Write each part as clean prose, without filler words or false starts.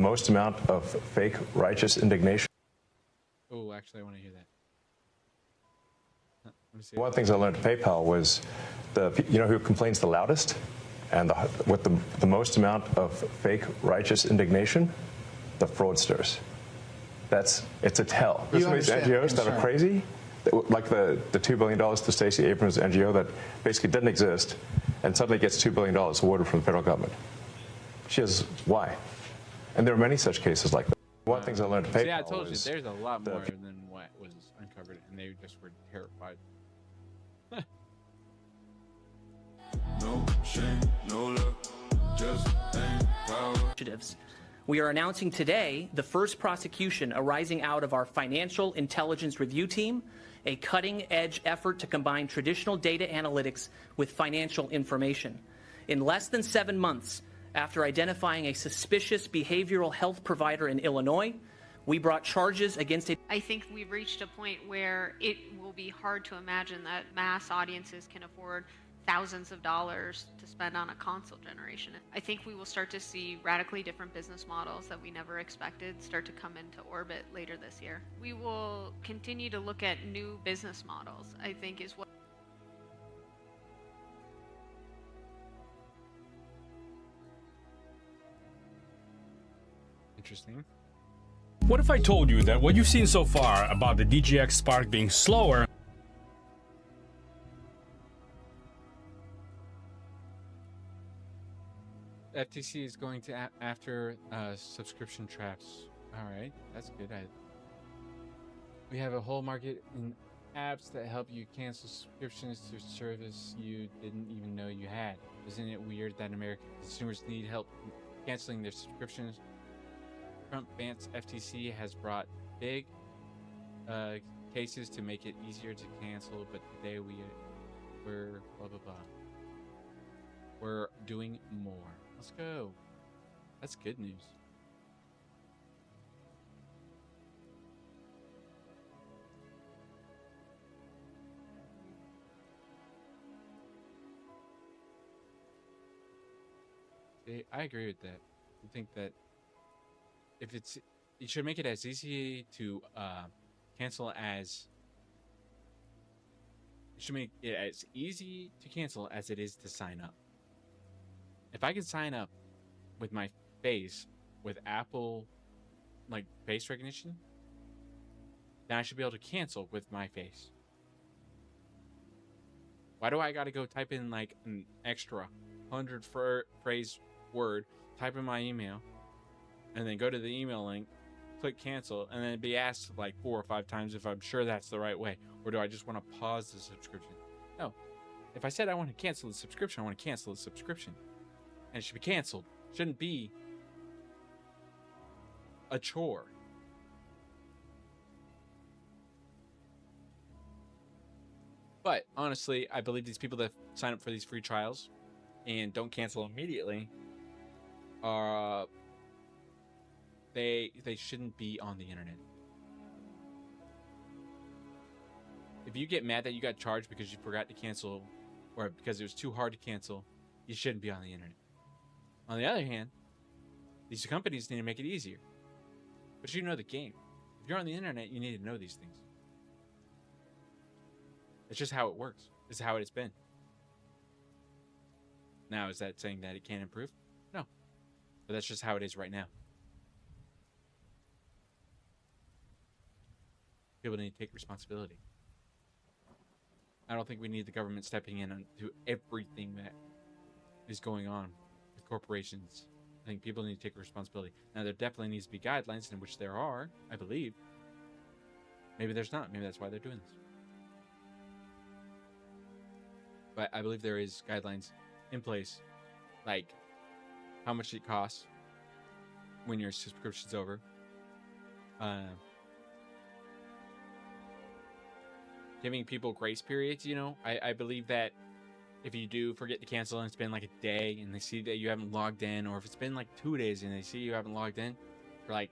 most amount of fake righteous indignation. Oh, actually, I want to hear that. Let me see. One of the things I learned at PayPal was you know who complains the loudest and with the most amount of fake righteous indignation? The fraudsters. It's a tell. There's some of these NGOs that are crazy, like the $2 billion to Stacey Abrams' NGO that basically didn't exist and suddenly gets $2 billion awarded from the federal government. She has, why? And there are many such cases like that. One of the things I learned at PayPal yeah, I told you, was there's a lot more than what was uncovered, and they just were terrified. No shame, no love, just power. Initiatives. We are announcing today the first prosecution arising out of our Financial Intelligence Review Team, a cutting-edge effort to combine traditional data analytics with financial information. In less than 7 months after identifying a suspicious behavioral health provider in Illinois, we brought charges against a... I think we've reached a point where it will be hard to imagine that mass audiences can afford thousands of dollars to spend on a console generation. I think we will start to see radically different business models that we never expected start to come into orbit later this year. We will continue to look at new business models, I think is what... Interesting. What if I told you that what you've seen so far about the DGX Spark being slower FTC is going to after subscription traps. All right, that's good. We have a whole market in apps that help you cancel subscriptions to service you didn't even know you had. Isn't it weird that American consumers need help canceling their subscriptions? Trump bans FTC has brought big cases to make it easier to cancel, but today we're blah blah blah. We're doing more. Let's go. That's good news. I agree with that. I think that if you should make it as easy to cancel as you should make it as easy to cancel as it is to sign up. If I could sign up with my face with Apple like face recognition, then I should be able to cancel with my face. Why do I gotta go type in like an extra 100 phrase word, type in my email, and then go to the email link, click cancel, and then be asked like 4 or 5 times if I'm sure that's the right way, or do I just want to pause the subscription? No. If I said I want to cancel the subscription, I want to cancel the subscription. And it should be canceled. Shouldn't be a chore. But honestly, I believe these people that sign up for these free trials and don't cancel immediately are they shouldn't be on the internet. If you get mad that you got charged because you forgot to cancel or because it was too hard to cancel, you shouldn't be on the internet. On the other hand, these companies need to make it easier. But you know the game. If you're on the internet, you need to know these things. It's just how it works. It's how it's been. Now, is that saying that it can't improve? No. But that's just how it is right now. People need to take responsibility. I don't think we need the government stepping in to everything that is going on with corporations. I think people need to take responsibility. Now, there definitely needs to be guidelines, in which there are, I believe. Maybe there's not. Maybe that's why they're doing this. But I believe there is guidelines in place, like how much it costs when your subscription's over. Giving people grace periods, you know. I believe that if you do forget to cancel and it's been like a day and they see that you haven't logged in, or if it's been like 2 days and they see you haven't logged in for like,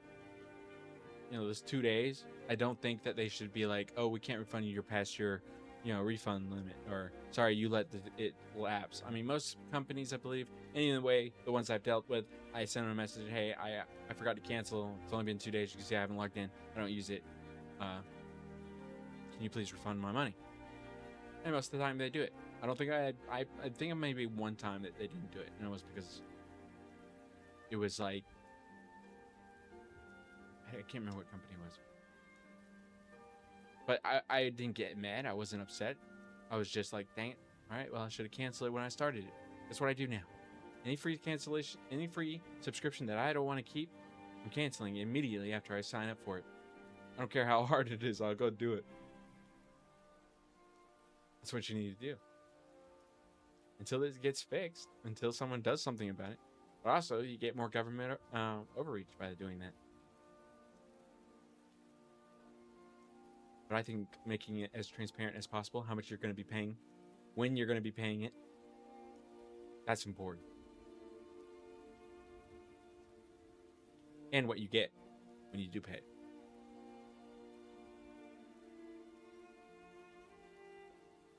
you know, those 2 days, I don't think that they should be like, oh, we can't refund you your past your refund limit, or sorry, you let it lapse. I mean, most companies, I believe, anyway, the ones I've dealt with, I send them a message, hey, I forgot to cancel. It's only been 2 days. You can see I haven't logged in. I don't use it. Can you please refund my money? And most of the time they do it. I don't think I think maybe one time that they didn't do it, and it was because it was like, I can't remember what company it was. But I didn't get mad. I wasn't upset. I was just like, dang it. All right, well, I should have canceled it when I started it. That's what I do now. Any free cancellation, any free subscription that I don't want to keep, I'm canceling immediately after I sign up for it. I don't care how hard it is. I'll go do it. That's what you need to do. Until it gets fixed. Until someone does something about it. But also, you get more government overreach by doing that. But I think making it as transparent as possible, how much you're going to be paying, when you're going to be paying it, that's important. And what you get when you do pay it.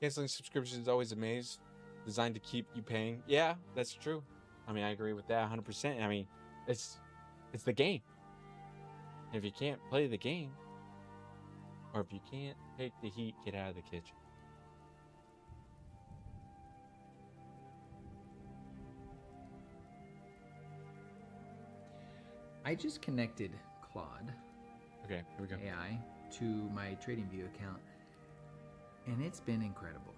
Canceling subscriptions is always a maze designed to keep you paying. Yeah, that's true. I mean, I agree with that 100%. I mean, it's the game. If you can't play the game, or if you can't take the heat, get out of the kitchen. I just connected Claude Okay, here we go. AI to my TradingView account, and it's been incredible.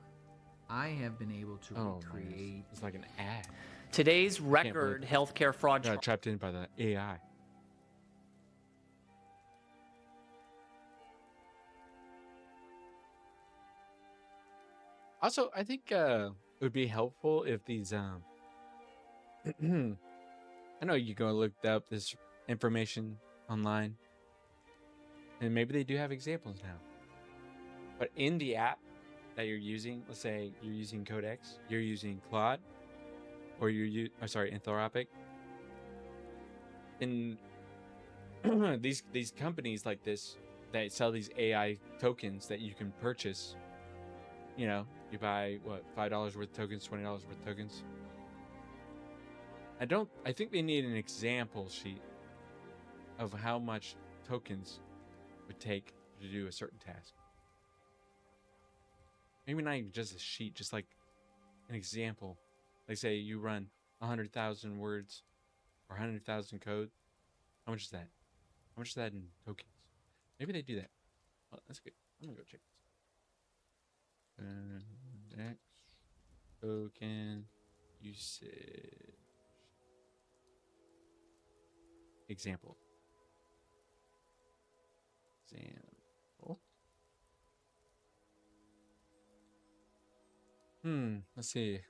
I have been able to recreate. It's like an ad. Today's record healthcare fraud. Got trapped in by the AI. Also, I think it would be helpful if these I know you go look up this information online, and maybe they do have examples now. But in the app that you're using, let's say you're using Codex, you're using Claude, or Anthropic. In these companies like this that sell these AI tokens that you can purchase. You know, you buy what, $5 worth of tokens, $20 worth of tokens. I think they need an example sheet of how much tokens would take to do a certain task. Maybe not even just a sheet, just like an example. Like say you run 100,000 words or 100,000 code. How much is that? How much is that in tokens? Maybe they do that. Oh, that's good. I'm gonna go check this. Next token usage example. Let's see.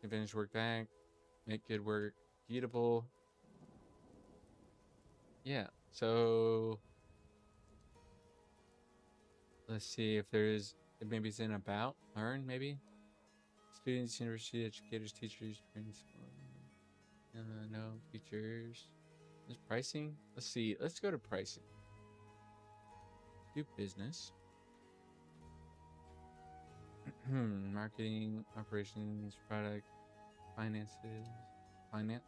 Advantage work back. Make good work repeatable. Yeah, so let's see if there's, maybe it's in about, learn, maybe? Students, university, educators, teachers, parents, no, teachers. There's pricing. Let's see, let's go to pricing. Do business. Marketing, operations, product, finances, finance.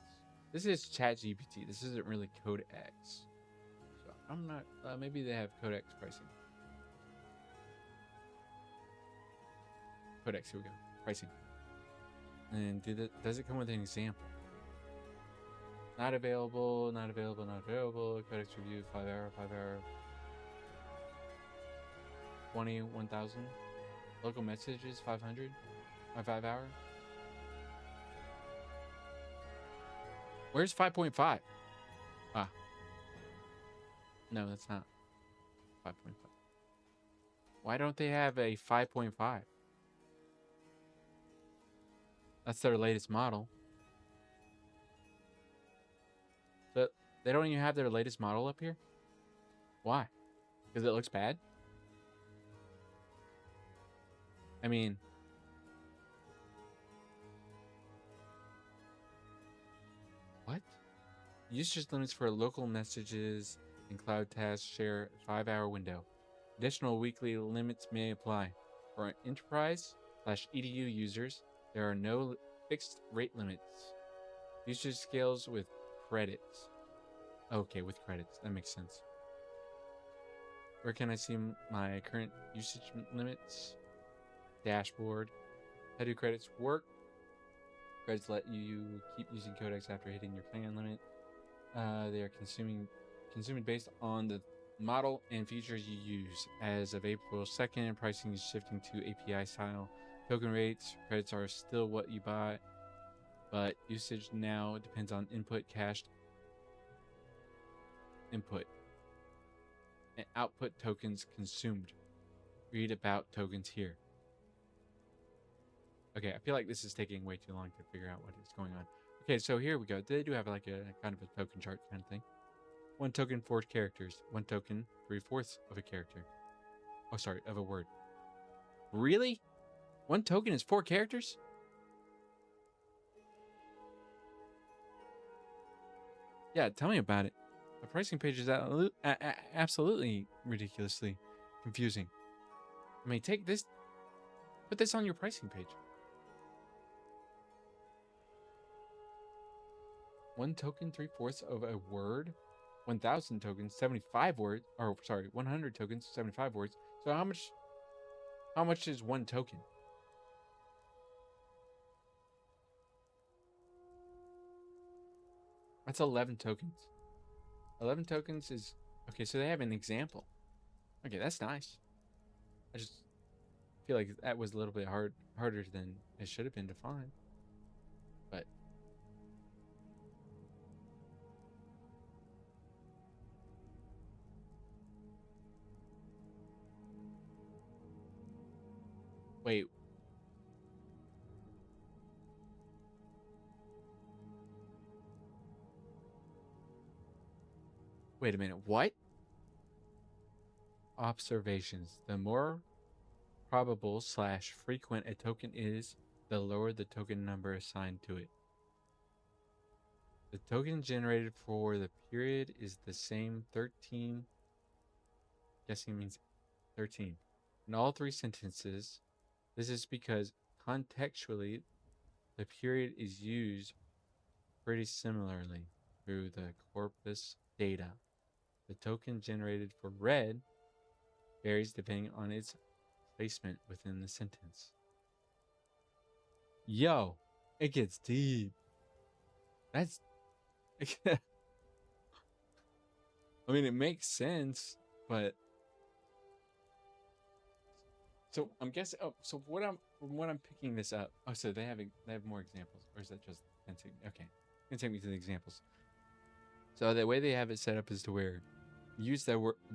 This is ChatGPT. This isn't really Codex. So I'm not, maybe they have Codex pricing. Codex, here we go. Pricing. And does it come with an example? Not available, not available, not available. Codex review, 5 hour. 21,000. Local messages, 500. My 5 hour. Where's 5.5? Ah. No, that's not 5.5. Why don't they have a 5.5? That's their latest model. So they don't even have their latest model up here? Why? Because it looks bad? I mean, what? Usage limits for local messages and cloud tasks share 5 hour window. Additional weekly limits may apply. For enterprise/EDU users, there are no fixed rate limits. Usage scales with credits. Okay, with credits. That makes sense. Where can I see my current usage limits? Dashboard. How do credits work? Credits let you keep using codecs after hitting your plan limit. They are consumed based on the model and features you use. As of April 2nd, pricing is shifting to API style. Token rates, credits are still what you buy, but usage now depends on input cached input and output tokens consumed. Read about tokens here. Okay, I feel like this is taking way too long to figure out what is going on. Okay, so here we go. They do have like a kind of a token chart kind of thing. 1 token, 4 characters. 1 token, 3/4 of a character. Oh, sorry, of a word. Really? 1 token is 4 characters? Yeah, tell me about it. The pricing page is absolutely ridiculously confusing. I mean, take this, put this on your pricing page. 1 token, 3/4 of a word. 1,000 tokens, 75 words. Or sorry, 100 tokens, 75 words. So how much is 1 token? That's 11 tokens. 11 tokens is okay. So they have an example. Okay, that's nice. I just feel like that was a little bit harder than it should have been to find. But wait. Wait a minute. What? Observations. The more probable / frequent a token is, the lower the token number assigned to it. The token generated for the period is the same 13. Guessing it means 13. In all 3 sentences, this is because contextually, the period is used pretty similarly through the corpus data. The token generated for red varies depending on its placement within the sentence. Yo, it gets deep. That's... I mean, it makes sense, but... So I'm guessing... Oh, so from what I'm picking this up... Oh, so they have more examples. Or is that just... Okay. Gonna take me to the examples. So the way they have it set up is to where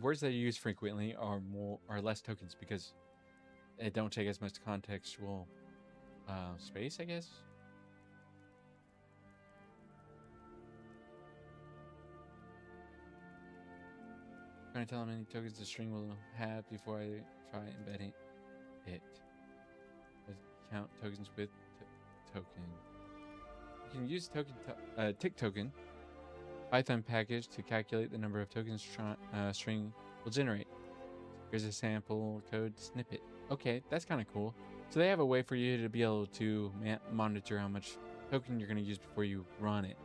words that are used frequently are less tokens because it don't take as much contextual space, I guess. Trying to tell how many tokens the string will have before I try embedding it. Count tokens with token. You can use tick token Python package to calculate the number of tokens string will generate. Here's a sample code snippet. Okay, that's kind of cool. So they have a way for you to be able to monitor how much token you're going to use before you run it.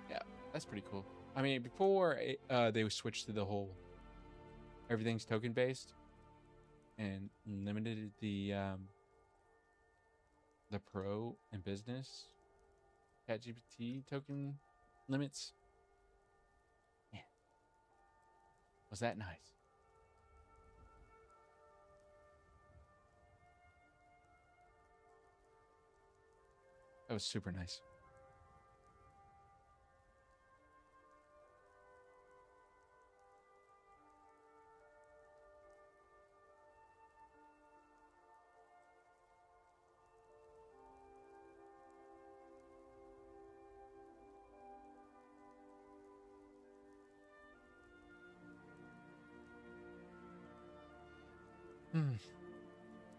Yeah, that's pretty cool. I mean, before they switched to the whole everything's token based and limited the pro and business ChatGPT token limits. Man, was that nice? That was super nice.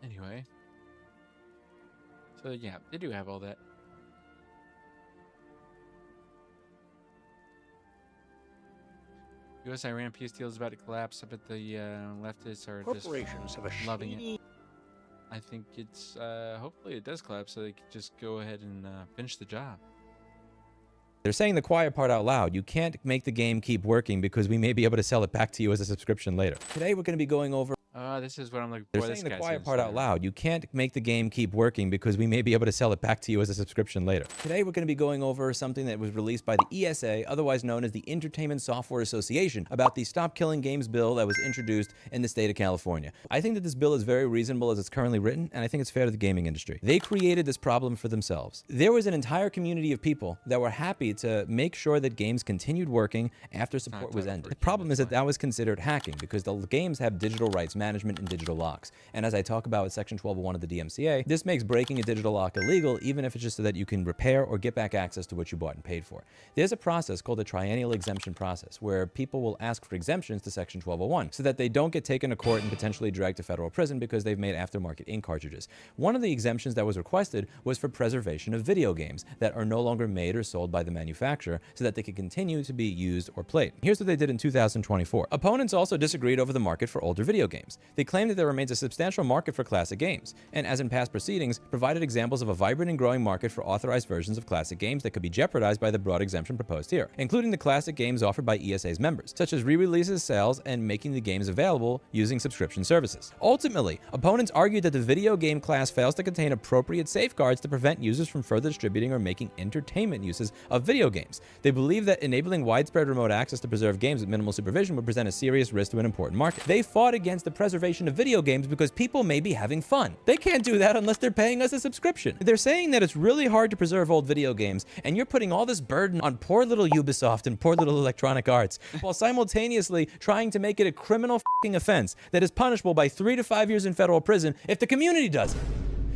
Anyway. So yeah, they do have all that. US-Iran peace deal is about to collapse. I bet the leftists are Corporations have a loving shady... it. I think it's hopefully it does collapse so they can just go ahead and finish the job. They're saying the quiet part out loud. You can't make the game keep working because we may be able to sell it back to you as a subscription later. Today we're going to be going over... This is what I'm looking They're for. saying the quiet part out loud. You can't make the game keep working because we may be able to sell it back to you as a subscription later. Today we're going to be going over something that was released by the ESA, otherwise known as the Entertainment Software Association, about the Stop Killing Games bill that was introduced in the state of California. I think that this bill is very reasonable as it's currently written, and I think it's fair to the gaming industry. They created this problem for themselves. There was an entire community of people that were happy to make sure that games continued working after support was ended. The problem is that that was considered hacking because the games have digital rights management and digital locks. And as I talk about with Section 1201 of the DMCA, this makes breaking a digital lock illegal, even if it's just so that you can repair or get back access to what you bought and paid for. There's a process called the triennial exemption process, where people will ask for exemptions to Section 1201 so that they don't get taken to court and potentially dragged to federal prison because they've made aftermarket ink cartridges. One of the exemptions that was requested was for preservation of video games that are no longer made or sold by the manufacturer so that they can continue to be used or played. Here's what they did in 2024. Opponents also disagreed over the market for older video games. They claimed that there remains a substantial market for classic games, and as in past proceedings, provided examples of a vibrant and growing market for authorized versions of classic games that could be jeopardized by the broad exemption proposed here, including the classic games offered by ESA's members, such as re-releases, sales, and making the games available using subscription services. Ultimately, opponents argued that the video game class fails to contain appropriate safeguards to prevent users from further distributing or making entertainment uses of video games. They believe that enabling widespread remote access to preserve games with minimal supervision would present a serious risk to an important market. They fought against the preservation of video games because people may be having fun. They can't do that unless they're paying us a subscription. They're saying that it's really hard to preserve old video games, and you're putting all this burden on poor little Ubisoft and poor little Electronic Arts, while simultaneously trying to make it a criminal f***ing offense that is punishable by 3 to 5 years in federal prison if the community does it.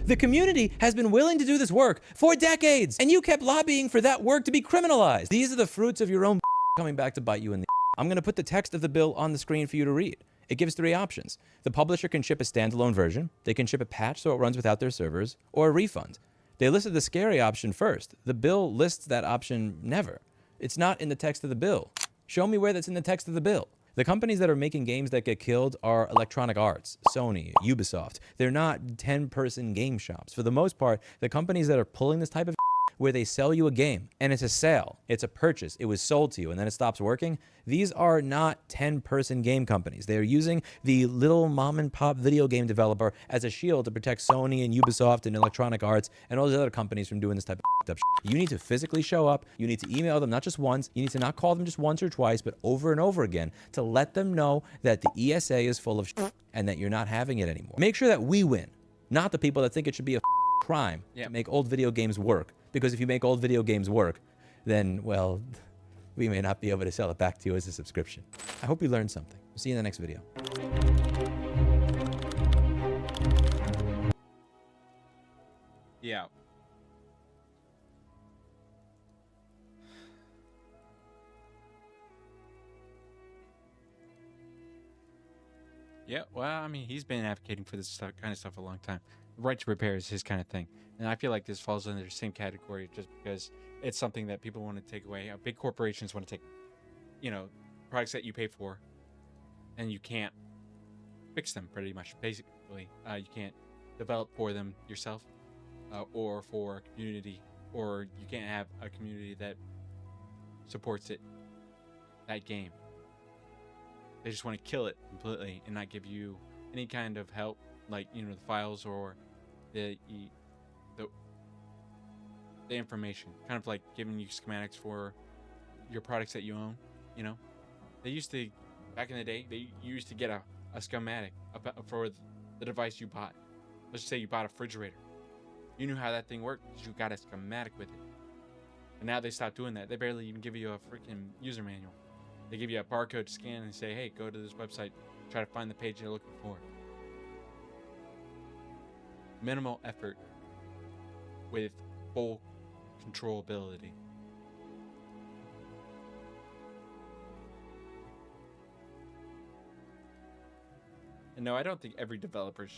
The community has been willing to do this work for decades, and you kept lobbying for that work to be criminalized. These are the fruits of your own coming back to bite you in the... I'm going to put the text of the bill on the screen for you to read. It gives 3 options. The publisher can ship a standalone version, they can ship a patch so it runs without their servers, or a refund. They listed the scary option first. The bill lists that option never. It's not in the text of the bill. Show me where that's in the text of the bill. The companies that are making games that get killed are Electronic Arts, Sony, Ubisoft. They're not 10-person game shops. For the most part, the companies that are pulling this type of where they sell you a game and it's a sale, it's a purchase, it was sold to you and then it stops working, these are not 10-person game companies. They are using the little mom and pop video game developer as a shield to protect Sony and Ubisoft and Electronic Arts and all these other companies from doing this type of up shit. You need to physically show up, you need to email them not just once, you need to not call them just once or twice, but over and over again to let them know that the ESA is full of shit and that you're not having it anymore. Make sure that we win, not the people that think it should be a crime to make old video games work. Because if you make old video games work, then, well, we may not be able to sell it back to you as a subscription. I hope you learned something. See you in the next video. Yeah. Yeah, well, I mean, he's been advocating for this kind of stuff a long time. Right to repair is his kind of thing. And I feel like this falls under the same category just because it's something that people want to take away. Big corporations want to take, products that you pay for and you can't fix them pretty much, basically. You can't develop for them yourself or for a community, or you can't have a community that supports it, that game. They just want to kill it completely and not give you any kind of help, like, the files or the information, kind of like giving you schematics for your products that you own. They used to, back in the day, they used to get a schematic for the device you bought. Let's just say you bought a refrigerator. You knew how that thing worked because you got a schematic with it. And now they stopped doing that. They barely even give you a freaking user manual. They give you a barcode to scan and say, hey, go to this website, try to find the page you're looking for. Minimal effort with full controllability. And no, I don't think every developer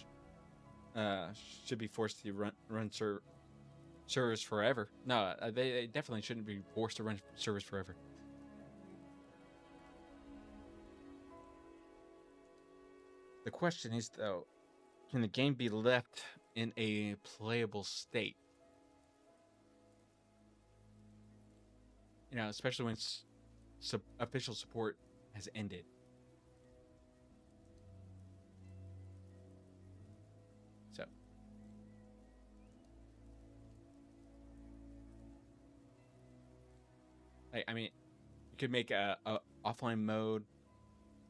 should be forced to run servers forever. No, they definitely shouldn't be forced to run servers forever. The question is, though, can the game be left in a playable state? You know, especially when official support has ended. So, I mean, you could make a offline mode,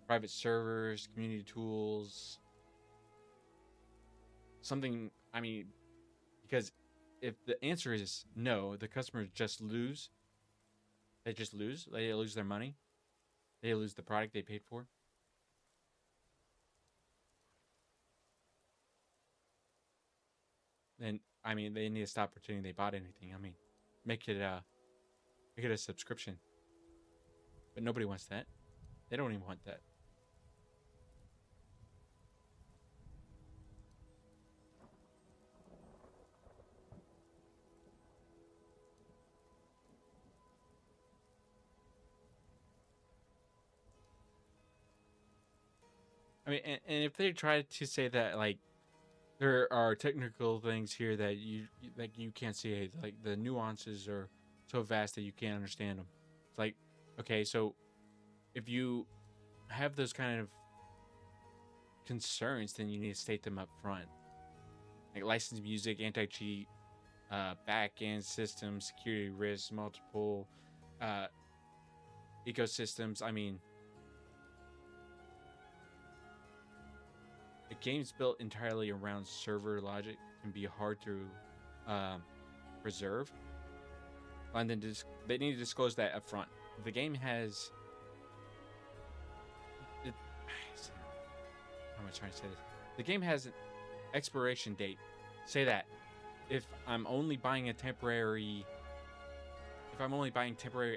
private servers, community tools, something. I mean, because if the answer is no, the customers just lose. They just lose. They lose their money. They lose the product they paid for. Then, I mean, they need to stop pretending they bought anything. I mean, make it a subscription. But nobody wants that. They don't even want that. I mean, and if they try to say that, like, there are technical things here that you can't see, like the nuances are so vast that you can't understand them. It's like, okay, so if you have those kind of concerns, then you need to state them up front. Like licensed music, anti-cheat, back-end systems, security risks, multiple ecosystems. I mean, a game's built entirely around server logic can be hard to preserve. And then they need to disclose that up front. If the game has... how am I trying to say this? The game has an expiration date. Say that. If I'm only buying temporary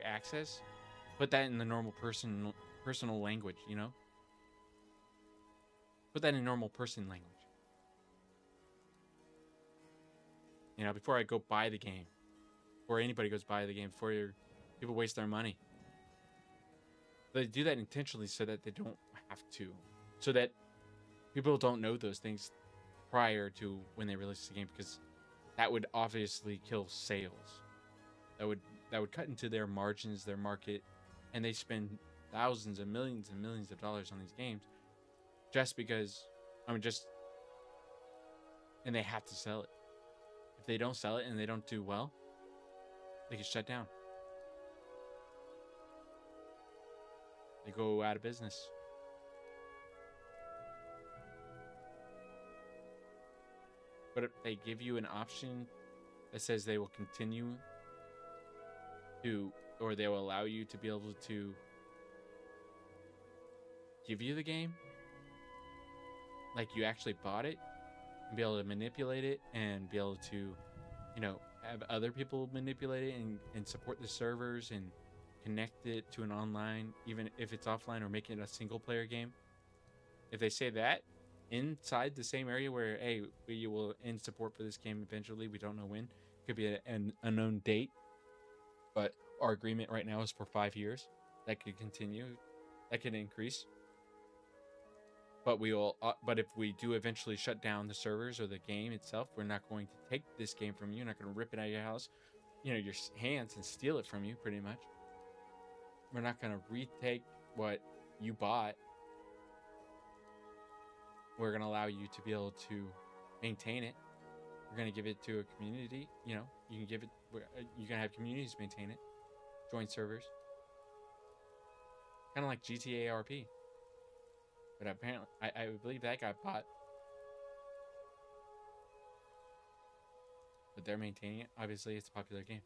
access, put that in the normal personal language, you know? Put that in normal person language. You know, before I go buy the game, before anybody goes buy the game, before people waste their money. They do that intentionally so that they don't have to, so that people don't know those things prior to when they release the game, because that would obviously kill sales. That would cut into their margins, their market, and they spend thousands and millions of dollars on these games just because, and they have to sell it. If they don't sell it and they don't do well, they get shut down. They go out of business. But if they give you an option that says they will continue to, or they will allow you to be able to give you the game, like you actually bought it, and be able to manipulate it and be able to, you know, have other people manipulate it and support the servers and connect it to an online, even if it's offline, or make it a single player game. If they say that inside the same area where, hey, we will end support for this game eventually, we don't know when, it could be an unknown date, but our agreement right now is for 5 years. That could continue, that could increase. But but if we do eventually shut down the servers or the game itself, we're not going to take this game from you. We're not going to rip it out of your house, you know, your hands, and steal it from you, pretty much. We're not going to retake what you bought. We're going to allow you to be able to maintain it. We're going to give it to a community. You know, you can give it. You can have communities maintain it, join servers, kind of like GTA RP. But apparently, I believe that got bought. But they're maintaining it. Obviously, it's a popular game.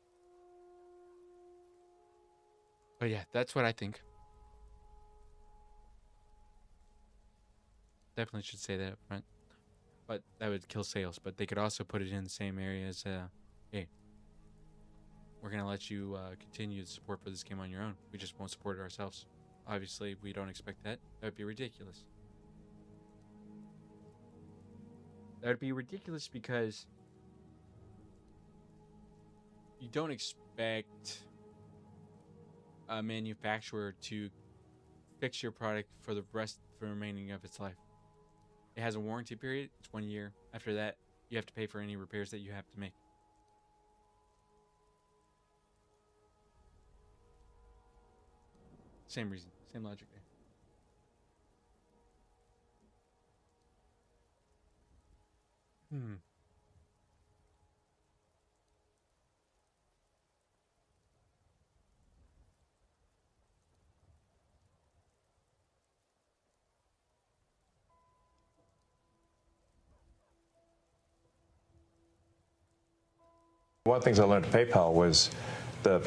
But yeah, that's what I think. Definitely should say that up front. But that would kill sales. But they could also put it in the same area as, hey, we're going to let you continue the support for this game on your own. We just won't support it ourselves. Obviously, we don't expect that. That would be ridiculous. That would be ridiculous because you don't expect a manufacturer to fix your product for the remaining of its life. It has a warranty period. It's 1 year. After that, you have to pay for any repairs that you have to make. Same reason, same logic there. One of the things I learned at PayPal was the